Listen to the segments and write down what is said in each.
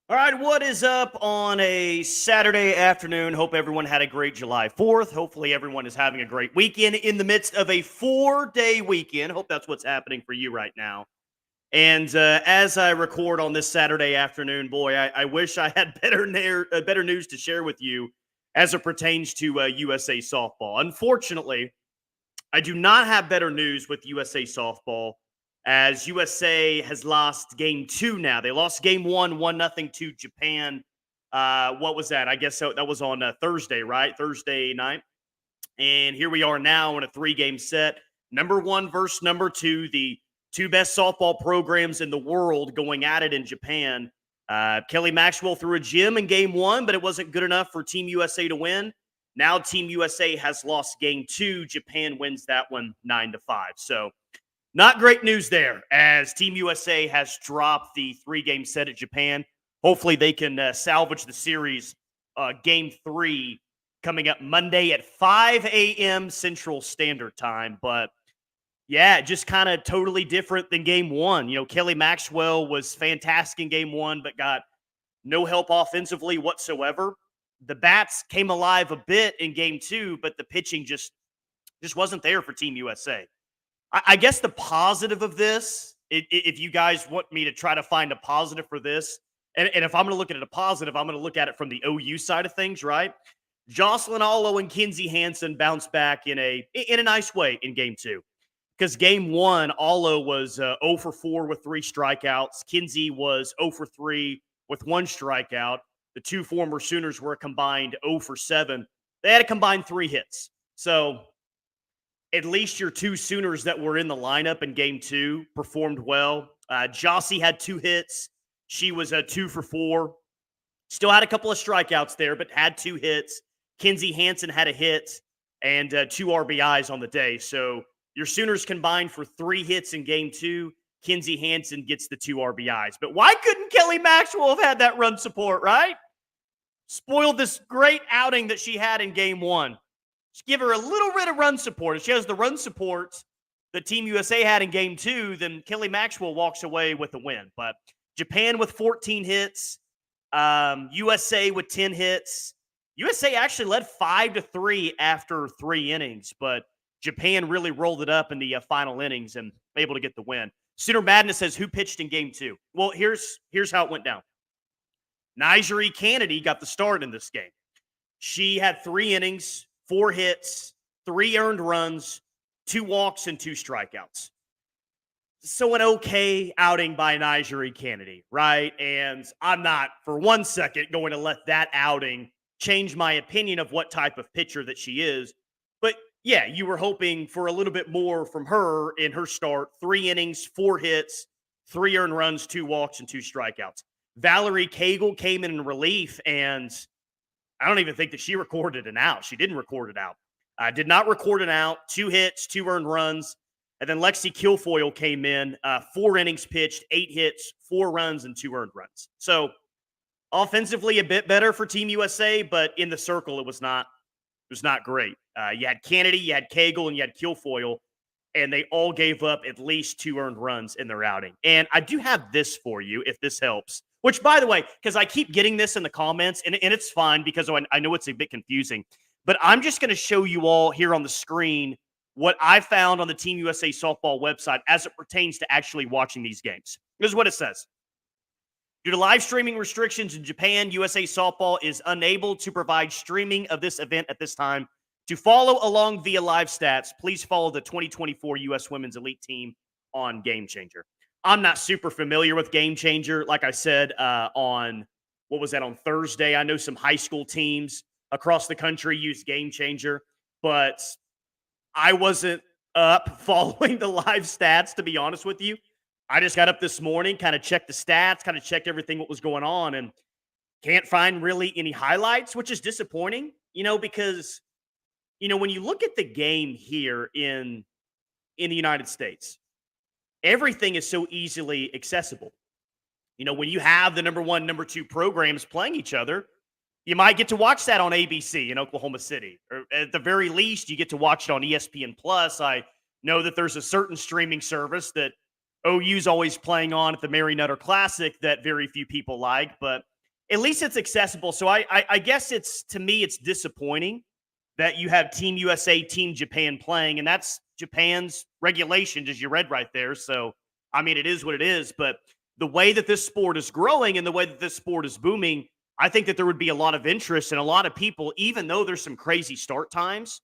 All right, what is up on a Saturday afternoon? Hope everyone had a great July 4th. Hopefully, everyone is having a great weekend in the midst of a 4-day weekend. Hope that's what's happening for you right now. And as I record on this Saturday afternoon, boy, I wish I had better news to share with you as it pertains to USA softball. Unfortunately, I do not have better news with USA softball as USA has lost game two now. They lost game one nothing to Japan. What was that? I guess that was on Thursday, right? Thursday night. And here we are now in a three-game set. Number one versus number two, the two best softball programs in the world going at it in Japan. Kelly Maxwell threw a gem in game one, but it wasn't good enough for Team USA to win. Now Team USA has lost game two. Japan wins that one 9-5. So not great news there as Team USA has dropped the three-game set at Japan. Hopefully they can salvage the series game three coming up Monday at 5 a.m. Central Standard Time. But yeah, just kind of totally different than game one. You know, Kelly Maxwell was fantastic in game one, but got no help offensively whatsoever. The bats came alive a bit in game two, but the pitching just wasn't there for Team USA. I guess the positive of this, if you guys want me to try to find a positive for this, and if I'm going to look at it a positive, I'm going to look at it from the OU side of things, right? Jocelyn, Alo, and Kinzie Hansen bounced back in a nice way in game two. Because game one, Alo was 0 for 4 with 3 strikeouts. Kinzie was 0 for 3 with 1 strikeout. The two former Sooners were combined 0 for 7. They had a combined 3 hits. So at least your two Sooners that were in the lineup in game two performed well. Jossie had 2 hits. She was 2 for 4. Still had a couple of strikeouts there, but had 2 hits. Kinzie Hansen had a hit and 2 RBIs on the day. So your Sooners combined for 3 hits in game two. Kinzie Hansen gets the 2 RBIs. But why couldn't Kelly Maxwell have had that run support, right? Spoiled this great outing that she had in game one. Just give her a little bit of run support. If she has the run support that Team USA had in game two, then Kelly Maxwell walks away with a win. But Japan with 14 hits, USA with 10 hits. USA actually led 5-3 after 3 innings, but Japan really rolled it up in the final innings and able to get the win. Sooner Madness says, who pitched in game two? Well, here's how it went down. NiJaree Canady got the start in this game. She had 3 innings, 4 hits, 3 earned runs, 2 walks, and 2 strikeouts. So an okay outing by NiJaree Canady, right? And I'm not for 1 second going to let that outing change my opinion of what type of pitcher that she is. But yeah, you were hoping for a little bit more from her in her start. 3 innings, 4 hits, 3 earned runs, 2 walks, and 2 strikeouts. Valerie Cagle came in relief, and I don't even think that she recorded an out. She didn't record it out. Did not record an out. 2 hits, 2 earned runs. And then Lexi Kilfoyle came in, 4 innings pitched, 8 hits, 4 runs, and 2 earned runs. So offensively, a bit better for Team USA, but in the circle, it was not great. You had Canady, you had Cagle, and you had Kilfoyle, and they all gave up at least 2 earned runs in their outing. And I do have this for you, if this helps. Which, by the way, because I keep getting this in the comments, and it's fine because I know it's a bit confusing, but I'm just going to show you all here on the screen what I found on the Team USA softball website as it pertains to actually watching these games. This is what it says. Due to live streaming restrictions in Japan, USA Softball is unable to provide streaming of this event at this time. To follow along via live stats, please follow the 2024 U.S. Women's Elite Team on Game Changer. I'm not super familiar with Game Changer. Like I said, on Thursday? I know some high school teams across the country use Game Changer, but I wasn't up following the live stats, to be honest with you. I just got up this morning, kind of checked the stats, kind of checked everything what was going on, and can't find really any highlights, which is disappointing, because, when you look at the game here in the United States, everything is so easily accessible. When you have the number 1, number 2 programs playing each other, you might get to watch that on ABC in Oklahoma City, or at the very least, you get to watch it on ESPN Plus. I know that there's a certain streaming service that OU's always playing on at the Mary Nutter Classic that very few people like, but at least it's accessible. So I guess it's, to me, it's disappointing that you have Team USA, Team Japan playing, and that's Japan's regulations, as you read right there. So, I mean, it is what it is. But the way that this sport is growing and the way that this sport is booming, I think that there would be a lot of interest, and a lot of people, even though there's some crazy start times,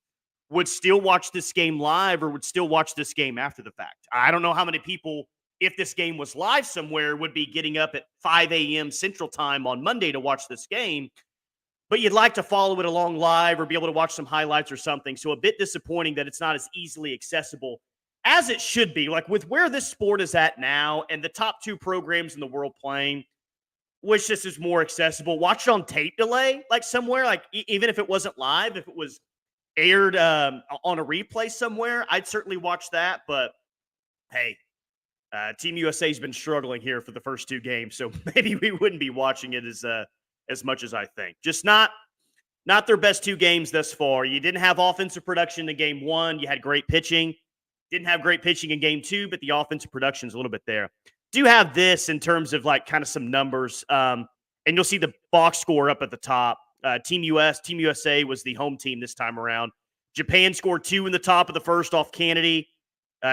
would still watch this game live or would still watch this game after the fact. I don't know how many people, if this game was live somewhere, would be getting up at 5 a.m. Central Time on Monday to watch this game, but you'd like to follow it along live or be able to watch some highlights or something. So a bit disappointing that it's not as easily accessible as it should be. Like with where this sport is at now and the top two programs in the world playing, wish this is more accessible. Watch it on tape delay, like somewhere, like even if it wasn't live, if it was aired on a replay somewhere, I'd certainly watch that. But hey, Team USA has been struggling here for the first two games, so maybe we wouldn't be watching it as much as I think. Just not their best two games thus far. You didn't have offensive production in game one. You had great pitching. Didn't have great pitching in game two, but the offensive production's a little bit there. Do have this in terms of like kind of some numbers, and you'll see the box score up at the top. Team USA was the home team this time around. Japan scored 2 in the top of the first off Canady.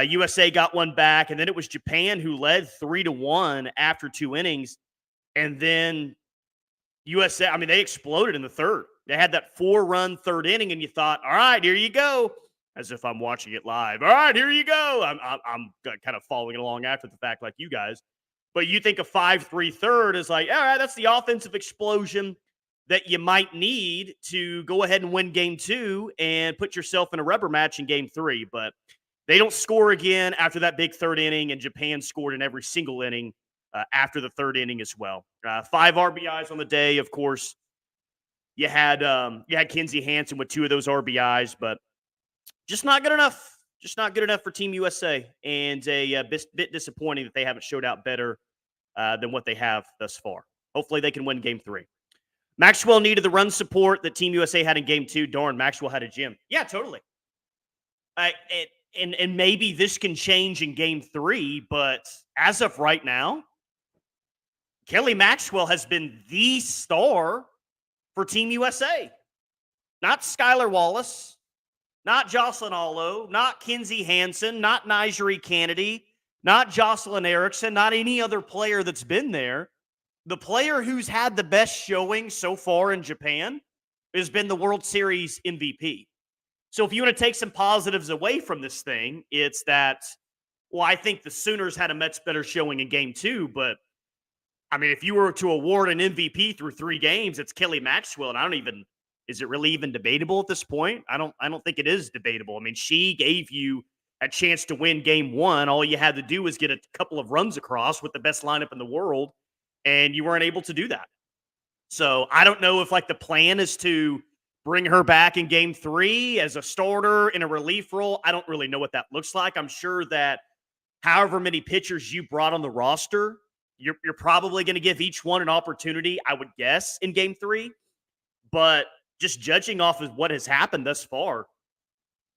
USA got one back, and then it was Japan who led 3-1 after 2 innings. And then USA, I mean, they exploded in the third. They had that 4-run third inning, and you thought, all right, here you go, as if I'm watching it live. All right, here you go. I'm kind of following along after the fact like you guys. But you think a 5-3 third is like, all right, that's the offensive explosion that you might need to go ahead and win game 2 and put yourself in a rubber match in game 3. But they don't score again after that big third inning, and Japan scored in every single inning after the third inning as well. 5 RBIs on the day, of course. You had Kinzie Hansen with 2 of those RBIs, but just not good enough. Just not good enough for Team USA, and a bit disappointing that they haven't showed out better than what they have thus far. Hopefully they can win game 3. Maxwell needed the run support that Team USA had in game 2. Darn, Maxwell had a gym. Yeah, totally. And maybe this can change in game 3, but as of right now, Kelly Maxwell has been the star for Team USA. Not Skylar Wallace, not Jocelyn Alo, not Kinzie Hansen, not NiJaree Canady, not Jocelyn Erickson, not any other player that's been there. The player who's had the best showing so far in Japan has been the World Series MVP. So if you want to take some positives away from this thing, it's that, well, I think the Sooners had a much better showing in game 2, but I mean, if you were to award an MVP through 3 games, it's Kelly Maxwell, and is it really even debatable at this point? I don't think it is debatable. I mean, she gave you a chance to win game 1. All you had to do was get a couple of runs across with the best lineup in the world, and you weren't able to do that. So I don't know if like the plan is to bring her back in game 3 as a starter in a relief role. I don't really know what that looks like. I'm sure that however many pitchers you brought on the roster, you're probably going to give each one an opportunity, I would guess, in game 3. But just judging off of what has happened thus far,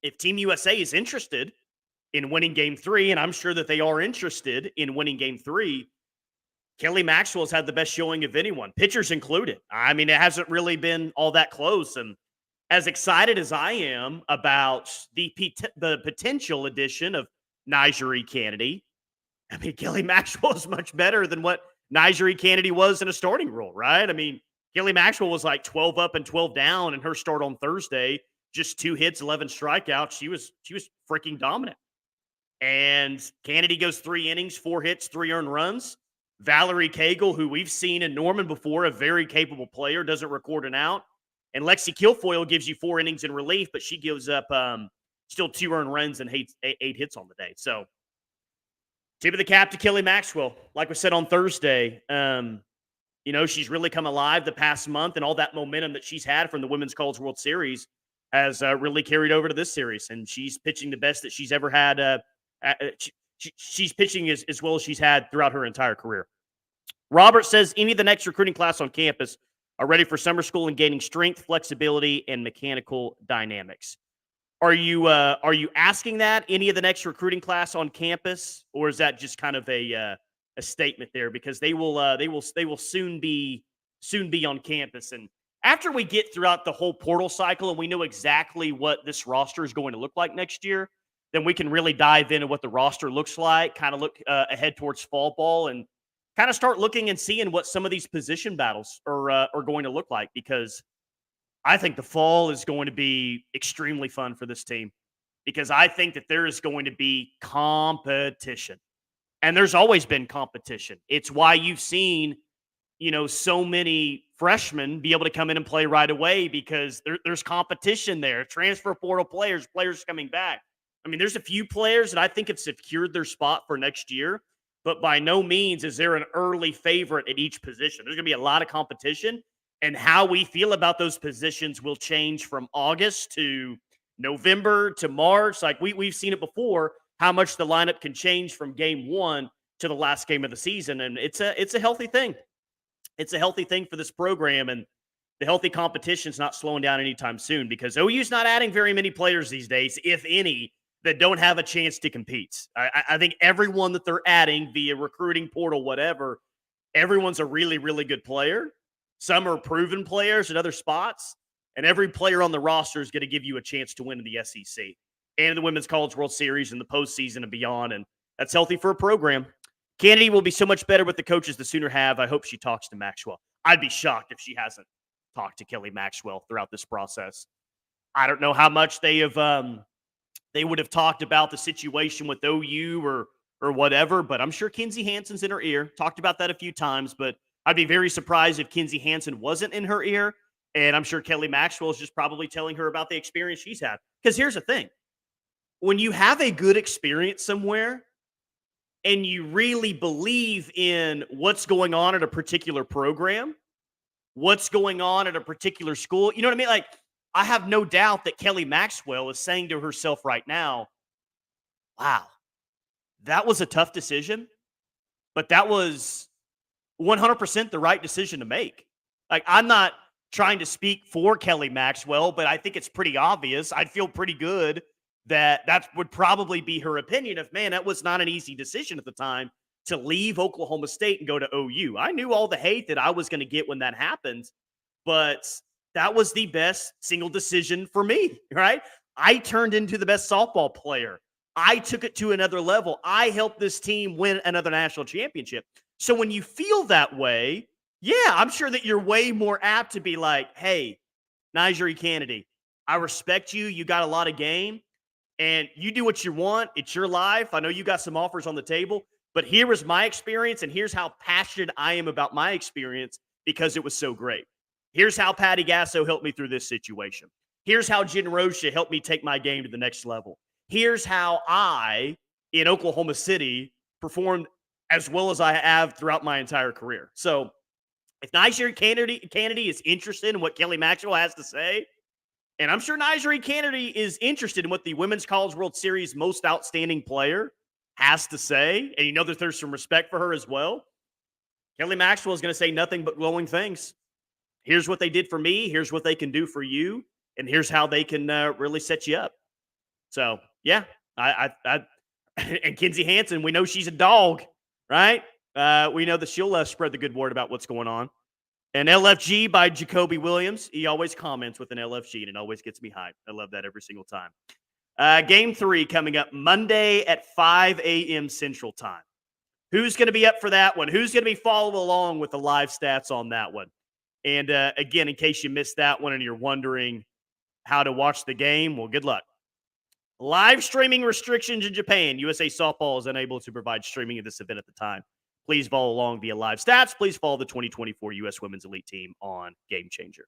if Team USA is interested in winning game 3, and I'm sure that they are interested in winning game 3, Kelly Maxwell's had the best showing of anyone, pitchers included. I mean, it hasn't really been all that close. And as excited as I am about the potential addition of NiJaree Canady, I mean, Kelly Maxwell is much better than what NiJaree Canady was in a starting role, right? I mean, Kelly Maxwell was like 12 up and 12 down in her start on Thursday, just 2 hits, 11 strikeouts. She was freaking dominant. And Canady goes 3 innings, 4 hits, 3 earned runs. Valerie Cagle, who we've seen in Norman before, a very capable player, doesn't record an out. And Lexi Kilfoyle gives you 4 innings in relief, but she gives up still 2 earned runs and 8 hits on the day. So, tip of the cap to Kelly Maxwell. Like we said on Thursday, she's really come alive the past month, and all that momentum that she's had from the Women's College World Series has really carried over to this series. And she's pitching the best that she's ever had. She's pitching as well as she's had throughout her entire career. Robert says any of the next recruiting class on campus are ready for summer school and gaining strength, flexibility, and mechanical dynamics. Are you asking that any of the next recruiting class on campus, or is that just kind of a statement there? Because they will soon be soon be on campus. And after we get throughout the whole portal cycle and we know exactly what this roster is going to look like next year, then we can really dive into what the roster looks like, kind of look ahead towards fall ball, and kind of start looking and seeing what some of these position battles are going to look like, because I think the fall is going to be extremely fun for this team, because I think that there is going to be competition. And there's always been competition. It's why you've seen, so many freshmen be able to come in and play right away, because there's competition there. Transfer portal players coming back. I mean, there's a few players that I think have secured their spot for next year, but by no means is there an early favorite at each position. There's going to be a lot of competition, and how we feel about those positions will change from August to November to March. Like we've seen it before, how much the lineup can change from game one to the last game of the season. And it's a healthy thing. It's a healthy thing for this program, and the healthy competition is not slowing down anytime soon, because OU's not adding very many players these days, if any, that don't have a chance to compete. I think everyone that they're adding via recruiting portal, whatever, everyone's a really, really good player. Some are proven players at other spots, and every player on the roster is going to give you a chance to win in the SEC and in the Women's College World Series and the postseason and beyond, and that's healthy for a program. Canady will be so much better with the coaches the Sooner have. I hope she talks to Maxwell. I'd be shocked if she hasn't talked to Kelly Maxwell throughout this process. I don't know how much they would have talked about the situation with OU or whatever, but I'm sure Kinzie Hansen's in her ear. Talked about that a few times, but I'd be very surprised if Kinzie Hansen wasn't in her ear. And I'm sure Kelly Maxwell is just probably telling her about the experience she's had. Because here's the thing. When you have a good experience somewhere and you really believe in what's going on at a particular program, what's going on at a particular school, you know what I mean? Like, I have no doubt that Kelly Maxwell is saying to herself right now, wow, that was a tough decision, but that was 100% the right decision to make. Like, I'm not trying to speak for Kelly Maxwell, but I think it's pretty obvious. I'd feel pretty good that would probably be her opinion of, man, that was not an easy decision at the time to leave Oklahoma State and go to OU. I knew all the hate that I was going to get when that happened, but that was the best single decision for me, right? I turned into the best softball player. I took it to another level. I helped this team win another national championship. So when you feel that way, yeah, I'm sure that you're way more apt to be like, hey, NiJaree Canady, I respect you. You got a lot of game, and you do what you want. It's your life. I know you got some offers on the table, but here was my experience, and here's how passionate I am about my experience because it was so great. Here's how Patty Gasso helped me through this situation. Here's how Jen Rocha helped me take my game to the next level. Here's how I, in Oklahoma City, performed as well as I have throughout my entire career. So if NiJaree Canady is interested in what Kelly Maxwell has to say, and I'm sure NiJaree Canady is interested in what the Women's College World Series most outstanding player has to say, and you know that there's some respect for her as well, Kelly Maxwell is going to say nothing but glowing things. Here's what they did for me. Here's what they can do for you. And here's how they can really set you up. So, yeah, and Kinzie Hansen, we know she's a dog, right? We know that she'll spread the good word about what's going on. And LFG by Jacoby Williams. He always comments with an LFG, and it always gets me hyped. I love that every single time. Game 3 coming up Monday at 5 a.m. Central Time. Who's going to be up for that one? Who's going to be following along with the live stats on that one? And again, in case you missed that one and you're wondering how to watch the game, well, good luck. Live streaming restrictions in Japan. USA Softball is unable to provide streaming of this event at the time. Please follow along via live stats. Please follow the 2024 U.S. Women's Elite Team on Game Changer.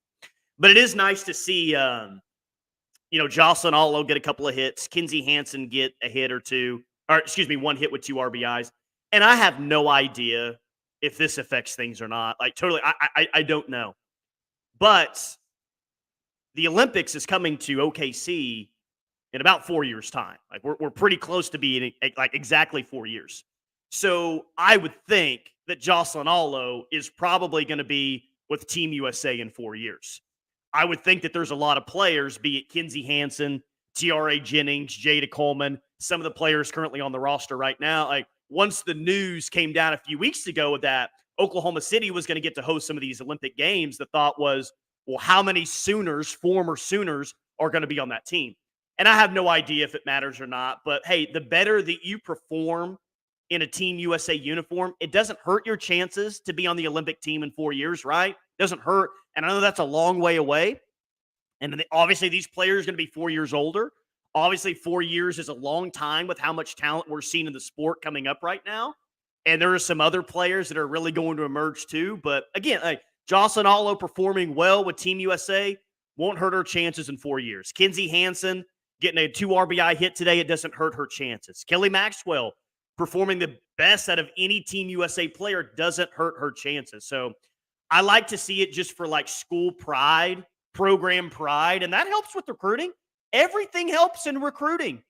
But it is nice to see, Jocelyn Alo get a couple of hits, Kinzie Hansen get a hit or two, or excuse me, one hit with 2 RBIs. And I have no idea if this affects things or not. Like, totally, I don't know. But the Olympics is coming to OKC in about 4 years' time. Like, we're pretty close to being like exactly 4 years. So I would think that Jocelyn Alo is probably going to be with Team USA in 4 years. I would think that there's a lot of players, be it Kinzie Hansen, Tiare Jennings, Jada Coleman, some of the players currently on the roster right now. Like, once the news came down a few weeks ago that Oklahoma City was going to get to host some of these Olympic Games, the thought was, well, how many Sooners, former Sooners, are going to be on that team? And I have no idea if it matters or not. But hey, the better that you perform in a Team USA uniform, it doesn't hurt your chances to be on the Olympic team in 4 years, right? It doesn't hurt. And I know that's a long way away. And obviously, these players are going to be 4 years older. Obviously, 4 years is a long time with how much talent we're seeing in the sport coming up right now. And there are some other players that are really going to emerge too. But again, like Jocelyn Alo performing well with Team USA won't hurt her chances in 4 years. Kinzie Hansen getting a 2 RBI hit today, it doesn't hurt her chances. Kelly Maxwell performing the best out of any Team USA player doesn't hurt her chances. So I like to see it just for like school pride, program pride, and that helps with recruiting. Everything helps in recruiting.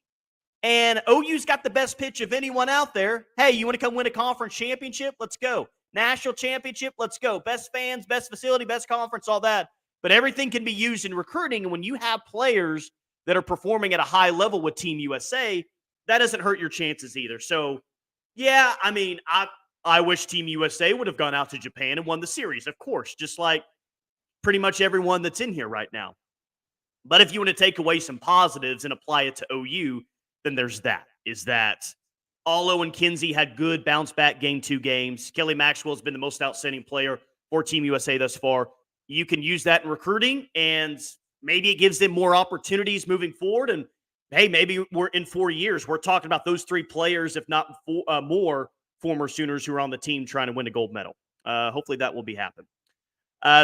And OU's got the best pitch of anyone out there. Hey, you want to come win a conference championship? Let's go. National championship? Let's go. Best fans, best facility, best conference, all that. But everything can be used in recruiting. And when you have players that are performing at a high level with Team USA, that doesn't hurt your chances either. So, yeah, I mean, I wish Team USA would have gone out to Japan and won the series, of course, just like pretty much everyone that's in here right now. But if you want to take away some positives and apply it to OU, then there's that. Is that Alo and Kinzie had good bounce back game 2 games. Kelly Maxwell has been the most outstanding player for Team USA thus far. You can use that in recruiting, and maybe it gives them more opportunities moving forward. And hey, maybe we're in 4 years, we're talking about those 3 players, if not more former Sooners who are on the team trying to win a gold medal. Hopefully that will be happening.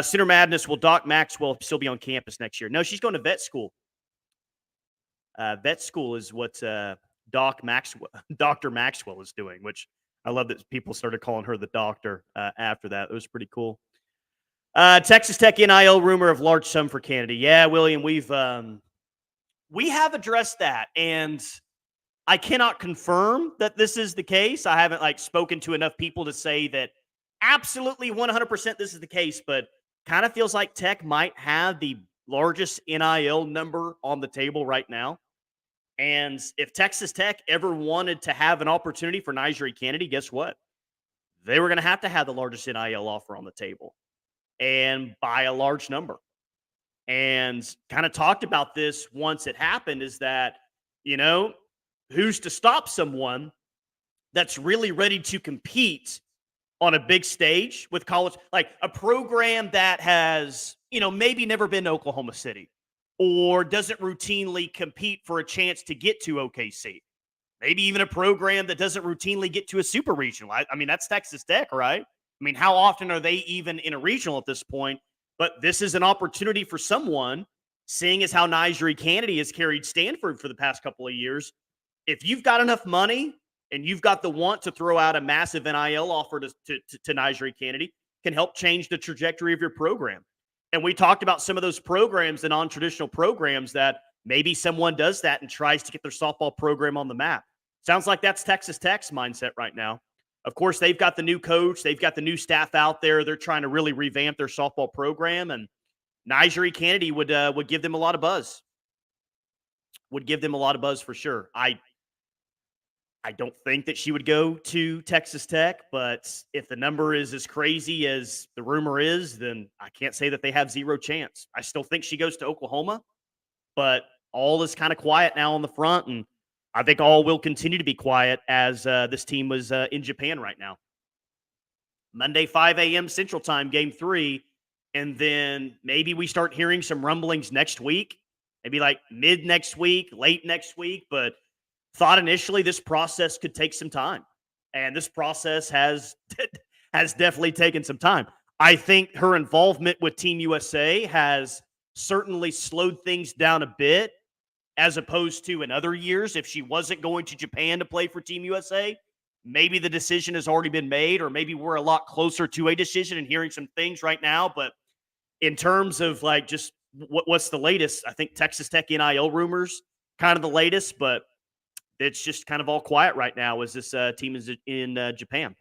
Sooner Madness, will Doc Maxwell still be on campus next year? No, she's going to vet school. Vet school is what Dr. Maxwell is doing, which I love that people started calling her the doctor after that. It was pretty cool. Texas Tech NIL rumor of large sum for Canady. Yeah, William, we have addressed that, and I cannot confirm that this is the case. I haven't spoken to enough people to say that absolutely 100% this is the case, but kind of feels like Tech might have the largest NIL number on the table right now. And if Texas Tech ever wanted to have an opportunity for NiJaree Canady, guess what? They were going to have the largest NIL offer on the table, and by a large number. And kind of talked about this once it happened, is that, who's to stop someone that's really ready to compete on a big stage with college, like a program that has, maybe never been to Oklahoma City or doesn't routinely compete for a chance to get to OKC. Maybe even a program that doesn't routinely get to a super regional. I mean, that's Texas Tech, right? I mean, how often are they even in a regional at this point? But this is an opportunity for someone, seeing as how NiJaree Canady has carried Stanford for the past couple of years. If you've got enough money and you've got the want to throw out a massive NIL offer to NiJaree Canady, can help change the trajectory of your program. And we talked about some of those programs, the non-traditional programs, that maybe someone does that and tries to get their softball program on the map. Sounds like that's Texas Tech's mindset right now. Of course, they've got the new coach. They've got the new staff out there. They're trying to really revamp their softball program. And NiJaree Canady would give them a lot of buzz. Would give them a lot of buzz for sure. I don't think that she would go to Texas Tech, but if the number is as crazy as the rumor is, then I can't say that they have zero chance. I still think she goes to Oklahoma, but all is kind of quiet now on the front, and I think all will continue to be quiet as this team was in Japan right now. Monday, 5 a.m. Central Time, Game 3, and then maybe we start hearing some rumblings next week, maybe like mid next week, late next week, but thought initially this process could take some time, and this process has definitely taken some time. I think her involvement with Team USA has certainly slowed things down a bit, as opposed to in other years. If she wasn't going to Japan to play for Team USA, maybe the decision has already been made, or maybe we're a lot closer to a decision and hearing some things right now. But in terms of just what's the latest, I think Texas Tech NIL rumors kind of the latest, but it's just kind of all quiet right now as this team is in Japan.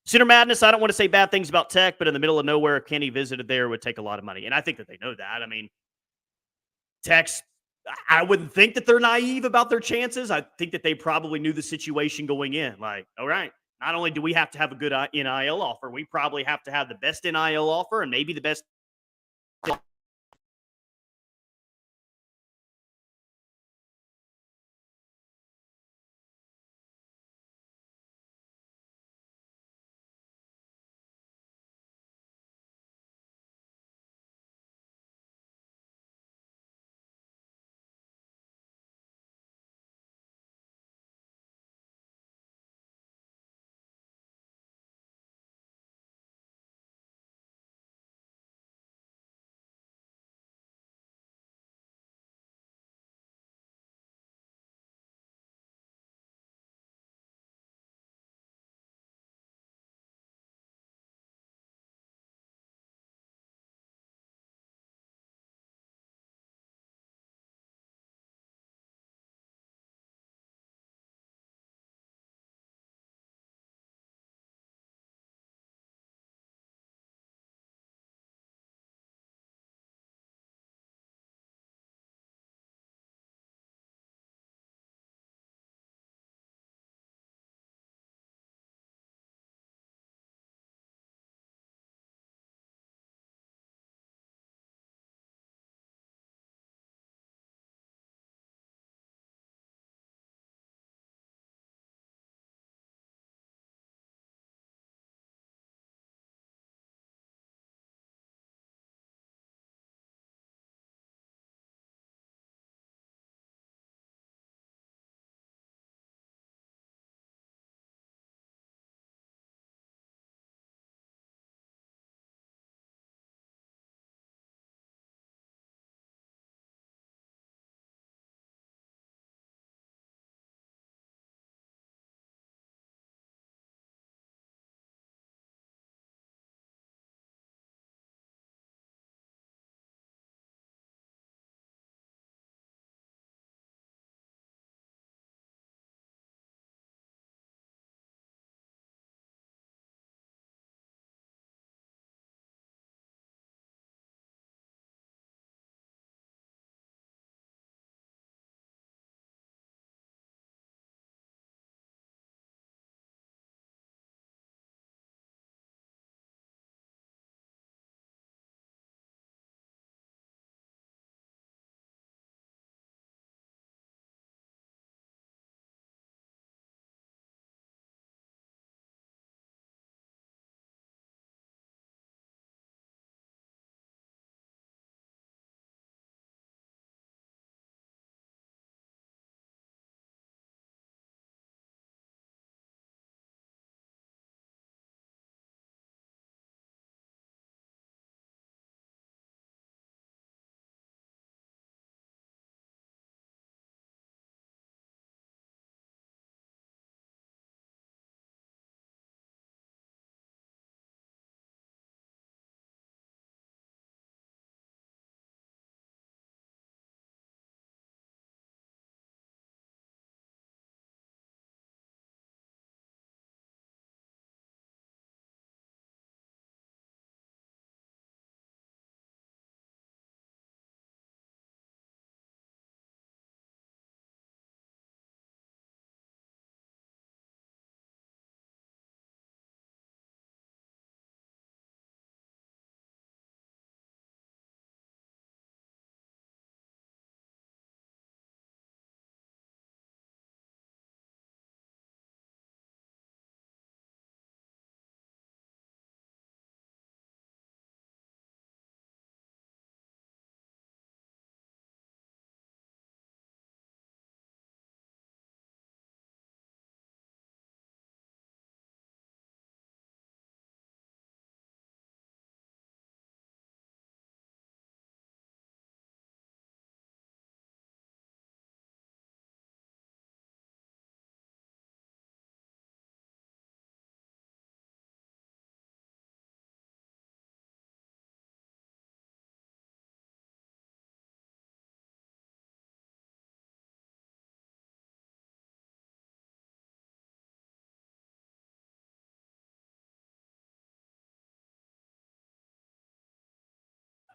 Sooner Madness, I don't want to say bad things about Tech, but in the middle of nowhere, if Kenny visited there, it would take a lot of money. And I think that they know that. I mean, Tech's, I wouldn't think that they're naive about their chances. I think that they probably knew the situation going in. Like, all right, not only do we have to have a good NIL offer, we probably have to have the best NIL offer and maybe the best.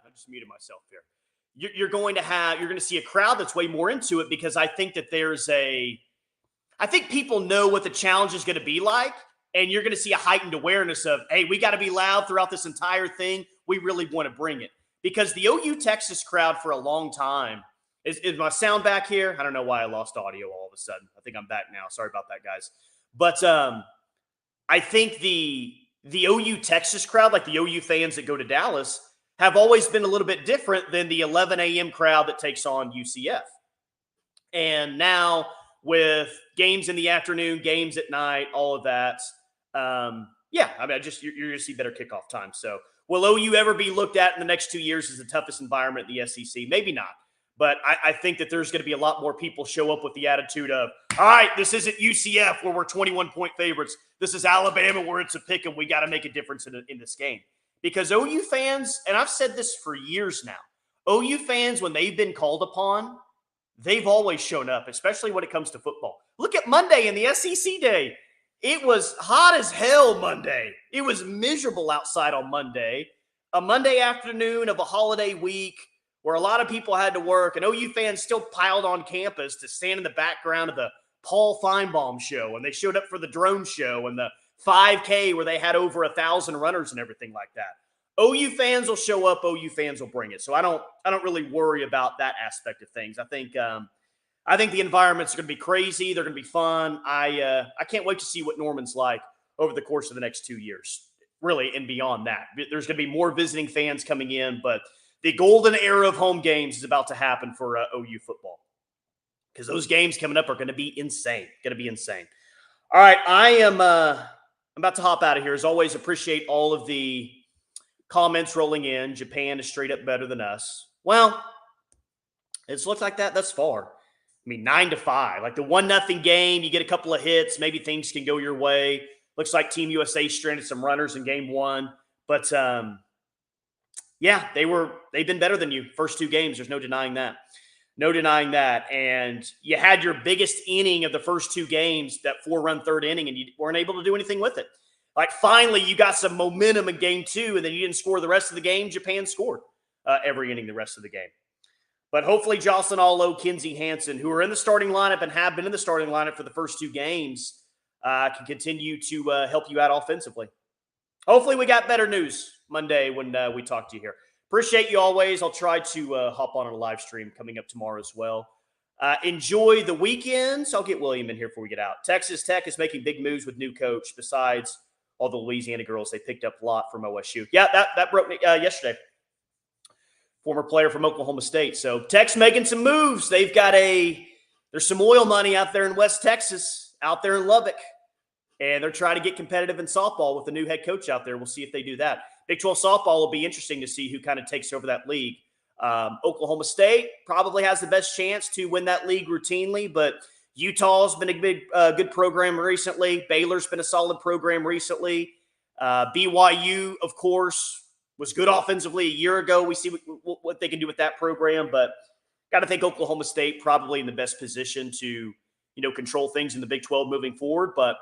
I just muted myself here. You're going to have, you're going to see a crowd that's way more into it because I think that I think people know what the challenge is going to be like. And you're going to see a heightened awareness of, hey, we got to be loud throughout this entire thing. We really want to bring it. Because the OU Texas crowd for a long time, is my sound back here? I don't know why I lost audio all of a sudden. I think I'm back now. Sorry about that, guys. But I think the OU Texas crowd, like the OU fans that go to Dallas, have always been a little bit different than the 11 a.m. crowd that takes on UCF. And now with games in the afternoon, games at night, all of that, yeah, I mean, you're going to see better kickoff time. So will OU ever be looked at in the next 2 years as the toughest environment in the SEC? Maybe not. But I think that there's going to be a lot more people show up with the attitude of, all right, this isn't UCF where we're 21-point favorites. This is Alabama where it's a pick and we got to make a difference in this game. Because OU fans, and I've said this for years now, OU fans, when they've been called upon, they've always shown up, especially when it comes to football. Look at Monday in the SEC day. It was hot as hell Monday. It was miserable outside on Monday. A Monday afternoon of a holiday week where a lot of people had to work, and OU fans still piled on campus to stand in the background of the Paul Feinbaum show, and they showed up for the drone show and the 5K where they had over 1,000 runners and everything like that. OU fans will show up. OU fans will bring it. So I don't really worry about that aspect of things. I think the environments are going to be crazy. They're going to be fun. I can't wait to see what Norman's like over the course of the next 2 years, really, and beyond that. There's going to be more visiting fans coming in, but the golden era of home games is about to happen for OU football because those games coming up are going to be insane. All right, I'm about to hop out of here. As always, appreciate all of the comments rolling in. Japan is straight up better than us. Well, it's looked like that thus far. I mean, 9-5, like the 1-0 game, you get a couple of hits, maybe things can go your way. Looks like Team USA stranded some runners in game one, but yeah, they've been better than you first two games. There's no denying that. And you had your biggest inning of the first two games, that 4-run third inning, and you weren't able to do anything with it. Like finally, you got some momentum in game two, and then you didn't score the rest of the game. Japan scored every inning the rest of the game. But hopefully Jocelyn, Alo, Kinzie, Hansen, who are in the starting lineup and have been in the starting lineup for the first two games, can continue to help you out offensively. Hopefully we got better news Monday when we talk to you here. Appreciate you always. I'll try to hop on a live stream coming up tomorrow as well. Enjoy the weekends. I'll get William in here before we get out. Texas Tech is making big moves with new coach besides all the Louisiana girls they picked up a lot from OSU. Yeah, that broke me yesterday. Former player from Oklahoma State. So Tech's making some moves. They've got there's some oil money out there in West Texas, out there in Lubbock. And they're trying to get competitive in softball with the new head coach out there. We'll see if they do that. Big 12 softball will be interesting to see who kind of takes over that league. Oklahoma State probably has the best chance to win that league routinely, but Utah's been a good program recently. Baylor's been a solid program recently. BYU, of course, was good offensively a year ago. We see what they can do with that program, but got to think Oklahoma State probably in the best position to, control things in the Big 12 moving forward, but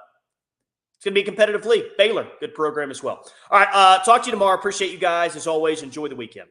it's going to be a competitive league. Baylor, good program as well. All right, talk to you tomorrow. Appreciate you guys. As always, enjoy the weekend.